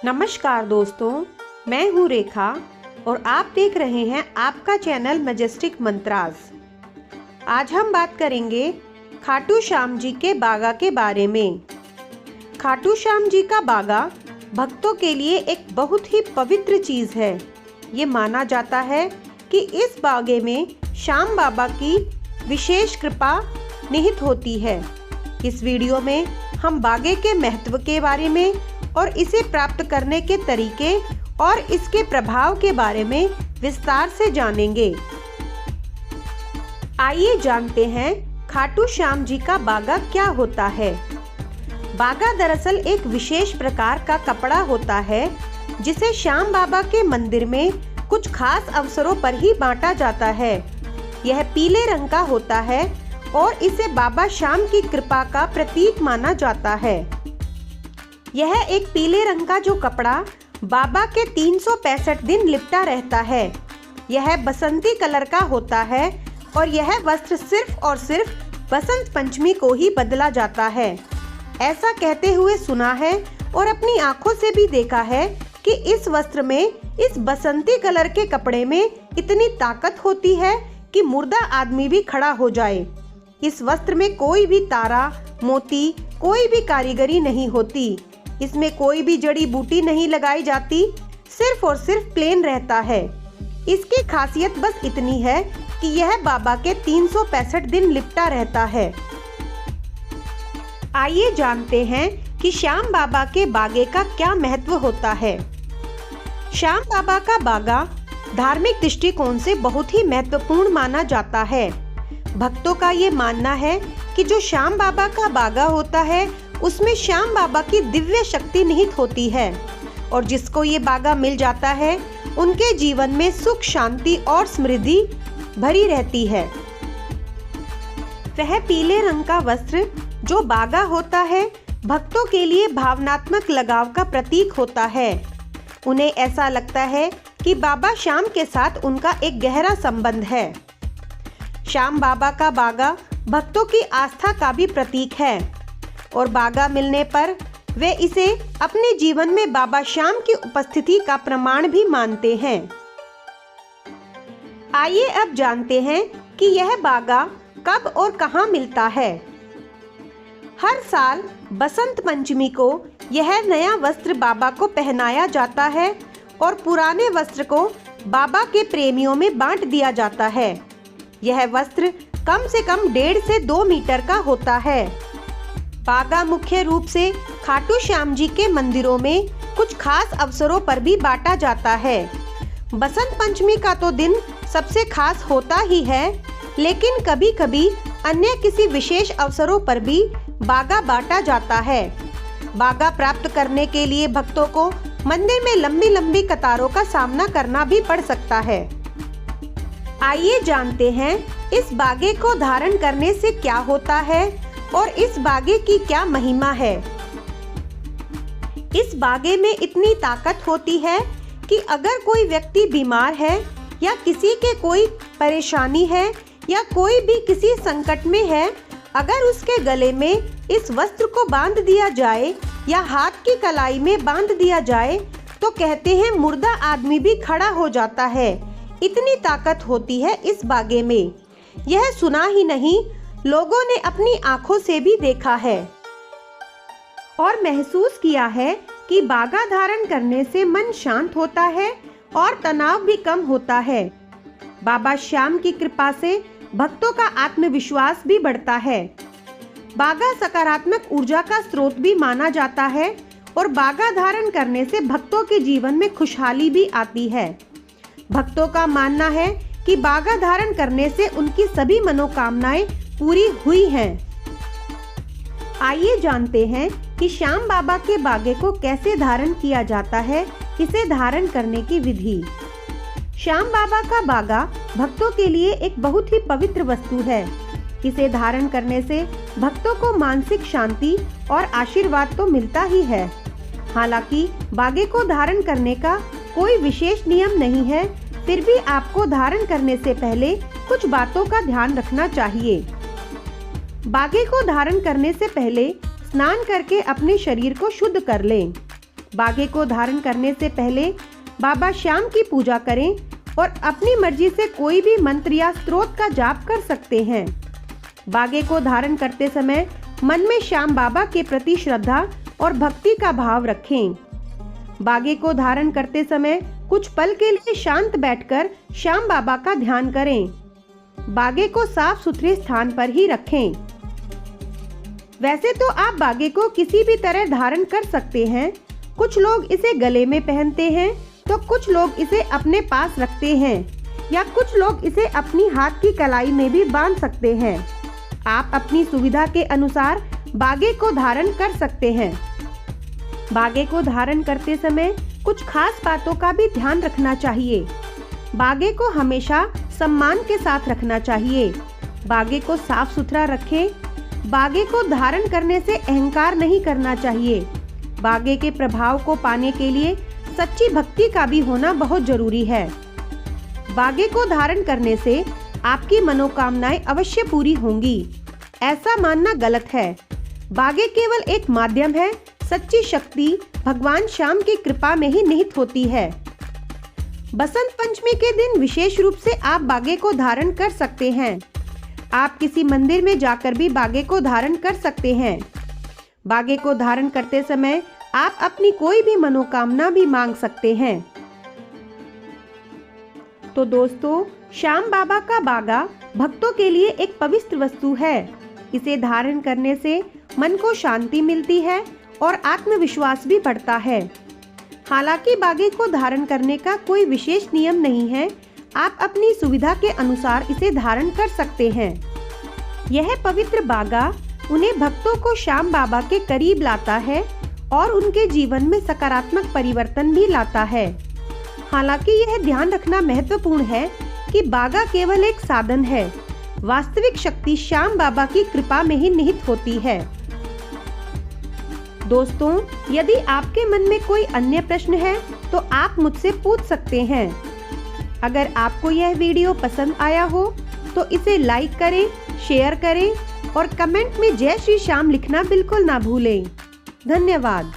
नमस्कार दोस्तों, मैं हूँ रेखा और आप देख रहे हैं आपका चैनल मैजेस्टिक मंत्रास। आज हम बात करेंगे खाटू श्याम जी के बागा के बारे में। खाटू श्याम जी का बागा भक्तों के लिए एक बहुत ही पवित्र चीज़ है। ये माना जाता है कि इस बागे में श्याम बाबा की विशेष कृपा निहित होती है। इस वीडियो में हम बागे के महत्व के बारे में और इसे प्राप्त करने के तरीके और इसके प्रभाव के बारे में विस्तार से जानेंगे। आइए जानते हैं खाटू श्याम जी का बागा क्या होता है। बागा दरअसल एक विशेष प्रकार का कपड़ा होता है जिसे श्याम बाबा के मंदिर में कुछ खास अवसरों पर ही बांटा जाता है। यह पीले रंग का होता है और इसे बाबा श्याम की कृपा का प्रतीक माना जाता है। यह एक पीले रंग का जो कपड़ा बाबा के 365 दिन लिपटा रहता है, यह बसंती कलर का होता है और यह वस्त्र सिर्फ और सिर्फ बसंत पंचमी को ही बदला जाता है। ऐसा कहते हुए सुना है और अपनी आंखों से भी देखा है कि इस वस्त्र में, इस बसंती कलर के कपड़े में इतनी ताकत होती है कि मुर्दा आदमी भी खड़ा हो जाए। इस वस्त्र में कोई भी तारा, मोती, कोई भी कारीगरी नहीं होती। इसमें कोई भी जड़ी बूटी नहीं लगाई जाती, सिर्फ और सिर्फ प्लेन रहता है। इसकी खासियत बस इतनी है कि यह बाबा के 365 दिन लिपटा रहता है। आइए जानते हैं कि श्याम बाबा के बागे का क्या महत्व होता है। श्याम बाबा का बागा धार्मिक दृष्टिकोण से बहुत ही महत्वपूर्ण माना जाता है। भक्तों का ये मानना है कि जो श्याम बाबा का बागा होता है उसमें श्याम बाबा की दिव्य शक्ति निहित होती है और जिसको ये बागा मिल जाता है उनके जीवन में सुख, शांति और समृद्धि भरी रहती है। वह पीले रंग का वस्त्र जो बागा होता है भक्तों के लिए भावनात्मक लगाव का प्रतीक होता है। उन्हें ऐसा लगता है कि बाबा श्याम के साथ उनका एक गहरा संबंध है। श्याम बाबा का बागा भक्तों की आस्था का भी प्रतीक है और बागा मिलने पर वे इसे अपने जीवन में बाबा श्याम की उपस्थिति का प्रमाण भी मानते हैं। आइए अब जानते हैं कि यह बागा कब और कहां मिलता है। हर साल बसंत पंचमी को यह नया वस्त्र बाबा को पहनाया जाता है और पुराने वस्त्र को बाबा के प्रेमियों में बांट दिया जाता है। यह वस्त्र कम से कम 1.5 से 2 मीटर का होता है। बागा मुख्य रूप से खाटू श्याम जी के मंदिरों में कुछ खास अवसरों पर भी बांटा जाता है। बसंत पंचमी का तो दिन सबसे खास होता ही है, लेकिन कभी कभी अन्य किसी विशेष अवसरों पर भी बागा बांटा जाता है। बागा प्राप्त करने के लिए भक्तों को मंदिर में लंबी लंबी कतारों का सामना करना भी पड़ सकता है। आइए जानते हैं इस बागे को धारण करने से क्या होता है और इस बागे की क्या महिमा है। इस बागे में इतनी ताकत होती है कि अगर कोई व्यक्ति बीमार है या किसी के कोई परेशानी है या कोई भी किसी संकट में है, अगर उसके गले में इस वस्त्र को बांध दिया जाए या हाथ की कलाई में बांध दिया जाए तो कहते हैं मुर्दा आदमी भी खड़ा हो जाता है। इतनी ताकत होती है इस बागे में। यह सुना ही नहीं, लोगों ने अपनी आंखों से भी देखा है और महसूस किया है कि बागा धारण करने से मन शांत होता है और तनाव भी कम होता है। बाबा श्याम की कृपा से भक्तों का आत्मविश्वास भी बढ़ता है। बागा सकारात्मक ऊर्जा का स्रोत भी माना जाता है और बागा धारण करने से भक्तों के जीवन में खुशहाली भी आती है। भक्तों का मानना है कि बागा धारण करने से उनकी सभी मनोकामनाएं पूरी हुई हैं। आइए जानते हैं कि श्याम बाबा के बागे को कैसे धारण किया जाता है, इसे धारण करने की विधि। श्याम बाबा का बागा भक्तों के लिए एक बहुत ही पवित्र वस्तु है। इसे धारण करने से भक्तों को मानसिक शांति और आशीर्वाद तो मिलता ही है। हालांकि बागे को धारण करने का कोई विशेष नियम नहीं है, फिर भी आपको धारण करने से पहले कुछ बातों का ध्यान रखना चाहिए। बागे को धारण करने से पहले स्नान करके अपने शरीर को शुद्ध कर लें। बागे को धारण करने से पहले बाबा श्याम की पूजा करें और अपनी मर्जी से कोई भी मंत्र या स्तोत्र का जाप कर सकते हैं। बागे को धारण करते समय मन में श्याम बाबा के प्रति श्रद्धा और भक्ति का भाव रखें। बागे को धारण करते समय कुछ पल के लिए शांत बैठकर श्याम बाबा का ध्यान करें। बागे को साफ सुथरे स्थान पर ही रखें। वैसे तो आप बागे को किसी भी तरह धारण कर सकते हैं। कुछ लोग इसे गले में पहनते हैं तो कुछ लोग इसे अपने पास रखते हैं या कुछ लोग इसे अपनी हाथ की कलाई में भी बांध सकते हैं। आप अपनी सुविधा के अनुसार बागे को धारण कर सकते हैं। बागे को धारण करते समय कुछ खास बातों का भी ध्यान रखना चाहिए। बागे को हमेशा सम्मान के साथ रखना चाहिए। बागे को साफ सुथरा रखें। बागे को धारण करने से अहंकार नहीं करना चाहिए। बागे के प्रभाव को पाने के लिए सच्ची भक्ति का भी होना बहुत जरूरी है। बागे को धारण करने से आपकी मनोकामनाएं अवश्य पूरी होंगी, ऐसा मानना गलत है। बागे केवल एक माध्यम है। सच्ची शक्ति भगवान श्याम की कृपा में ही निहित होती है। बसंत पंचमी के दिन विशेष रूप से आप बागे को धारण कर सकते हैं। आप किसी मंदिर में जाकर भी बागे को धारण कर सकते हैं। बागे को धारण करते समय आप अपनी कोई भी मनोकामना भी मांग सकते हैं। तो दोस्तों, श्याम बाबा का बागा भक्तों के लिए एक पवित्र वस्तु है। इसे धारण करने से मन को शांति मिलती है और आत्मविश्वास भी बढ़ता है। हालांकि बागे को धारण करने का कोई विशेष नियम नहीं है। आप अपनी सुविधा के अनुसार इसे धारण कर सकते हैं। यह पवित्र बागा उन्हें भक्तों को श्याम बाबा के करीब लाता है और उनके जीवन में सकारात्मक परिवर्तन भी लाता है। हालांकि यह ध्यान रखना महत्वपूर्ण है कि बागा केवल एक साधन है। वास्तविक शक्ति श्याम बाबा की कृपा में ही निहित होती है। दोस्तों, यदि आपके मन में कोई अन्य प्रश्न है तो आप मुझसे पूछ सकते हैं। अगर आपको यह वीडियो पसंद आया हो तो इसे लाइक करें, शेयर करें और कमेंट में जय श्री श्याम लिखना बिल्कुल ना भूलें। धन्यवाद।